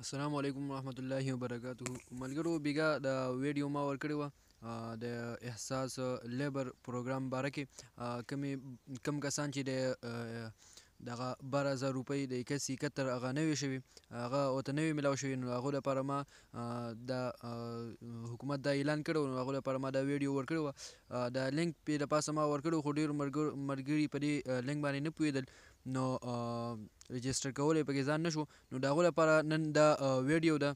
السلام علیکم ورحمت الله وبرکاته. ملګرو بیګا د ویډیو ما ورکړې وه د احساس لیبر پروګرام باره کې کم کسان چې د دغه 12,000 روپۍ د 71 هغه نوې شوي هغه ورته نوې میلاو شوي، نو هغو لپاره ما د حکومت دا اعلان کړی و، نو هغو لپاره ما دا ویډیو ورکړې وه. دا لینک پې د پاسه ما ورکړی و، خو ډېرو ملګري په دې لینک باندې نه پوهېدل، نو رجسټر کولی پکې ځان نه شو. نو د هغو لپاره نن دا ویډیو ده،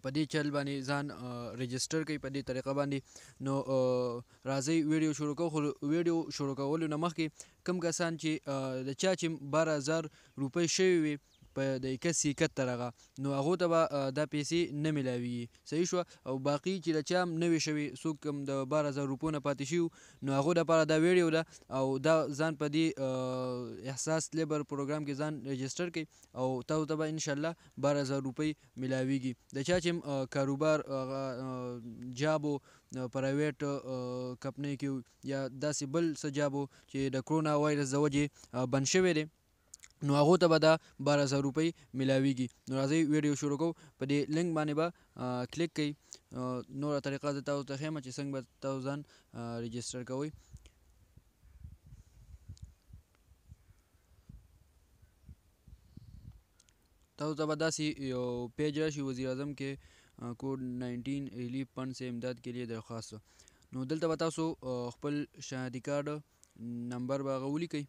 په دې چل باندې ځان رجسټر کوي په دې طریقه باندې. نو راځئ ویډیو شروع کوو. خو ویډیو شروع کولو نه مخکې کوم کسان چې د چا چې 12,000 روپۍ شوي وي په د 71 هغه، نو هغو ته به دا پیسې نه میلاویږي، صحیح شوه. او باقي چې د چا هم نوې شوي څوک هم د 12,000 روپو نه پاتې شوي، نو هغو دپاره دا ویډیو ده او دا ځان په دې احساس لیبر پروګرام کې ځان رجسټر کوي او تاسو ته به انشاءالله 12,000 روپۍ میلاویږي. د چا چې کاروبار جاب و پرایویټ کمپنۍ کې یا داسې بل څه جاب و چې د کرونا وایرس د وجې بند شوی دی، نو هغو ته به دا 12,000 روپۍ میلاویږي. نو راځئ ویډیو شروع کوو. په دې لینک باندې به کلیک کوئ. نوره طریقه زه تاسو ته ښیم چې څنګه به تاسو ځان رجسټر کوئ. تاسو ته به داسې یو پیج راشي، وزیر اعظم کې کوډ 19 ریلیف فنڈ سے امداد کے لیے درخواست. نو دلته به تاسو خپل شناختی کارډ نمبر به هغه ولیکئ.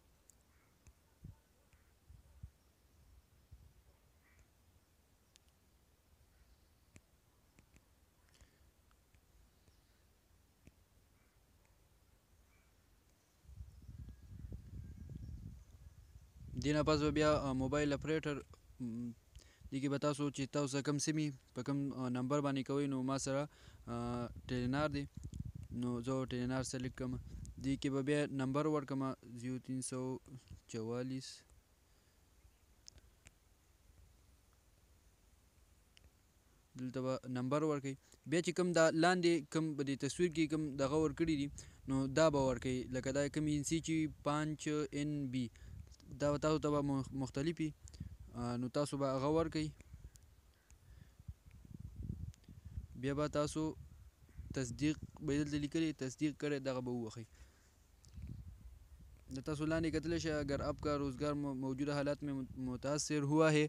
دې نه پس به بیا موبایل اپریټر دې کې به تاسو چې تاسو سره کوم سیم په کوم نمبر باندې کوئ، نو ما سره ټیلینار دی، نو زه ټیلینار سلیکټ کړم. دې کې به بیا نمبر ورکړم 0344. دلته به نمبر ورکئ. بیا چې کوم دا لاندې کوم په دې تصویر کې کوم دغه ورکړي دي، نو دا به ورکئ. لکه دا کوم انسی چې 5NB دا به تاسو ته به مختلفي، نو تاسو به هغه ورکئ. بیا به تاسو تصدیق به دلته لیکلی تصدیق کړی دغه به ووهئ. د تاسو لاندې کتلی شئ اگر आपका रोज़गार मौजूदा हालात में मुतासर हुआ है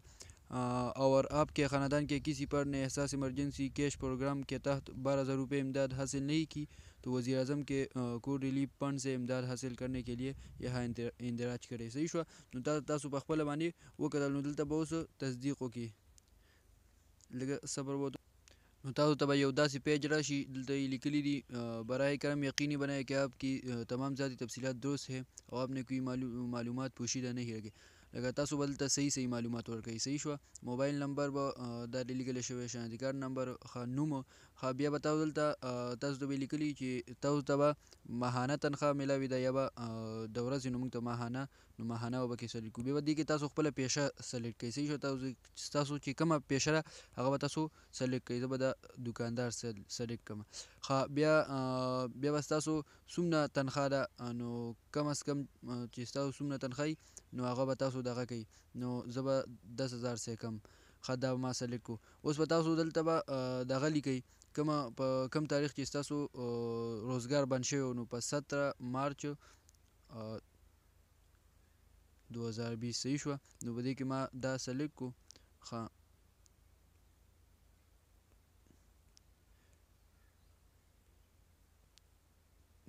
और आपके ख़ानदान के किसी पर ने एहसास इमरजेंसी कैश प्रोग्राम के तहत 12,000 रुपये इमदाद हासिल नहीं की, तो वज़ीर अज़म के कोड रिलीफ फंड से इमदाद हासिल करने के लिए यहाँ इंदराज करें. صحیح شوه. نو تاسو په خپله باندې وکتل، نو دلته به اوس تصدیق وکړي. لږه صبر وکړئ. نو تاسو ته به یو داسې پیج راشي، دلته یې لیکلي دي برائے کرم یقینی بنائیں کہ آپ کی تمام ذاتی تفصیلات درست ہے اور آپ نے کوئی معلومات پوشیدہ نہیں رکھے. لکه تاسو به دلته صحیح معلومات ورکوئ. صحیح شوه. موبایل نمبر به دا لیکلی شوی، شناختی کارت نمبر، نوم. بیا به تاسو دلته تاسو ته به لیکلي چې تاسو ته به ماهانه تنخواه میلاوي ده یا به د ورځې، نو موږ ته ماهانه، نو ماهانه به پکې سلیکټ کړو. بیا به دې کې تاسو خپله پیشه سلیکټ کړئ. صحیح شوه. تاسو چې کومه پیشه ده هغه به تاسو سلیکټ کړئ. زه به د دوکاندار سلیکټ کړم. بیا به ستاسو څومره تنخواه ده، نو کم از کم چې ستاسو څومره تنخواه وي، نو هغه به تاسو دغه کوئ. نو زه به 10,000 سیکم، دا به ما سلیکټ کړو. اوس به تاسو دلته به دغه لیکئ په کوم تاریخ چې ستاسو روزګار بند شوی و، نو په 17 مارچ 2020. صحیح شوه. نو په دې کې ما دا سلیکټ کړو.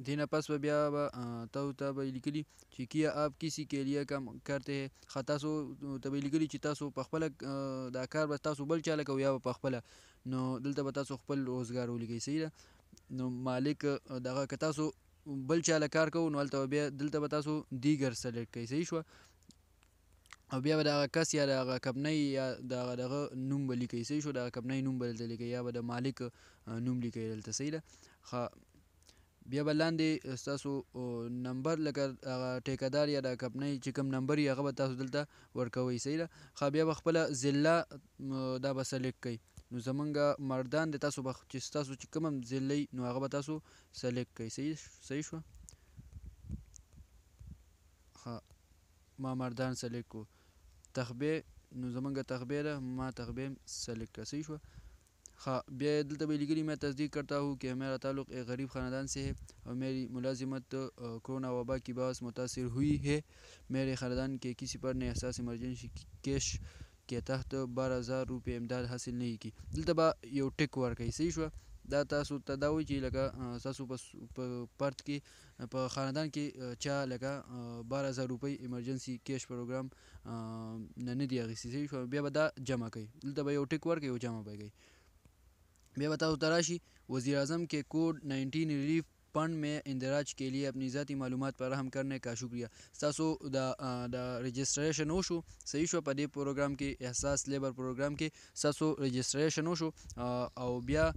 دې نه پس به بیا به تاسو ته به لیکلي چې کیا آپ کسی کے لیے کام کرتے ہیں. تاسو ته به لیکلي چې تاسو په خپله دا کار به تاسو بل چا له کوئ یا به په خپله، نو دلته به تاسو خپل روزګار ولیکئ. صحیح ده. نو مالک دغه که تاسو بل چا له کار کوو، نو هلته بیا دلته به تاسو دیګر سلیکټ کړئ. صحیح شوه. او بیا به د هغه کس یا د هغه کمپنۍ یا د دغه نوم به لیکئ. صحیح شو. د هغه کمپنۍ نوم به دلته لیکئ یا به د مالک نوم لیکئ دلته. صحیح ده. بیا به لاندې ستاسو نمبر، لکه هغه ټیکهدار یا د کمپنۍ چې کوم نمبر وي هغه به تاسو دلته ورکوئ. صحیح ده. بیا به خپله ضلع دا به سلیکټ کړئ. نو زمونږ مردان د تاسو به چې ستاسو چې کوم هم ضلع وي، نو هغه به تاسو سلیکټ کړئ. صحیح شوه. ما مردان سلیکټ کړو. تخبیه نو زمونږ تخبیه ده ما تخبیه سلیکٹ کړه صحیح شوه. بیا دلته به لیکلي میں تصدیق کرتا ہوں کہ میرا تعلق ایک غریب خاندان سے ہے اور میری ملازمت کورونا وبا کی باعث متاثر ہوئی ہے. میرے خاندان کے کسی پر نے احساس ایمرجنسی کیش کے تحت 12,000 روپے امداد حاصل نہیں کی. دلته به یو ټیک ورکوي صحیح شوه. دا تاسو ته دا وایي چې لکه تاسو په پرت کې په خاندان کې چا لکه 12,000 روپۍ ایمرجنسي کیش پروګرام نه دي اخیستي صحیح شوه. بیا به دا جمع کوي. دلته به یو ټیک ورکوي او جمع به کوي. بیا بتاؤ تراشی وزیر اعظم کے کووڈ 19 ریلیف فنڈ میں اندراج کے لیے اپنی ذاتی معلومات فراہم کرنے کا شکریہ. تاسو دا رجسٹریشن وشو صحیح شو په دې پروګرام کې احساس لیبر پروګرام کې تاسو رجسٹریشن وشو او بیا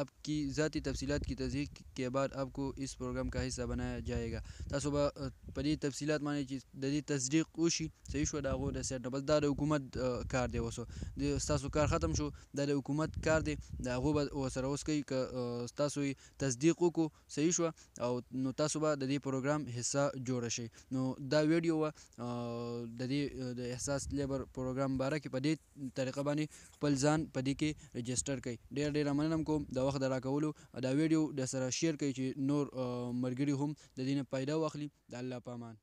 آپ کی ذاتی تفصیلات کی تصدیق کے بعد آپ کو اس پروگرام کا حصہ بنایا جائے گا. تاسو به په دې تفصیلات باندې چې د دې تصدیق وشي صحیح شو د هغو د سیټ نه بس دا د حکومت کار دی. اوس د ستاسو کار ختم شو دا د حکومت کار دی د هغو به ورسره اوس کوي که ستاسو تصدیق وکړو صحیح شوه او نو تاسو به د دې پروګرام حصه جوړه شئ. نو دا ویډیو وه د دې د احساس لیبر پروګرام باره کې په دې طریقه باندې خپل ځان په دې کې رجسټر کړئ. ډېر ډېره مننه کوم د وخت د راکولو. دا ویډیو د سره شیر کړئ چې نور ملګري هم د دې نه فایده واخلي. د الله په امان.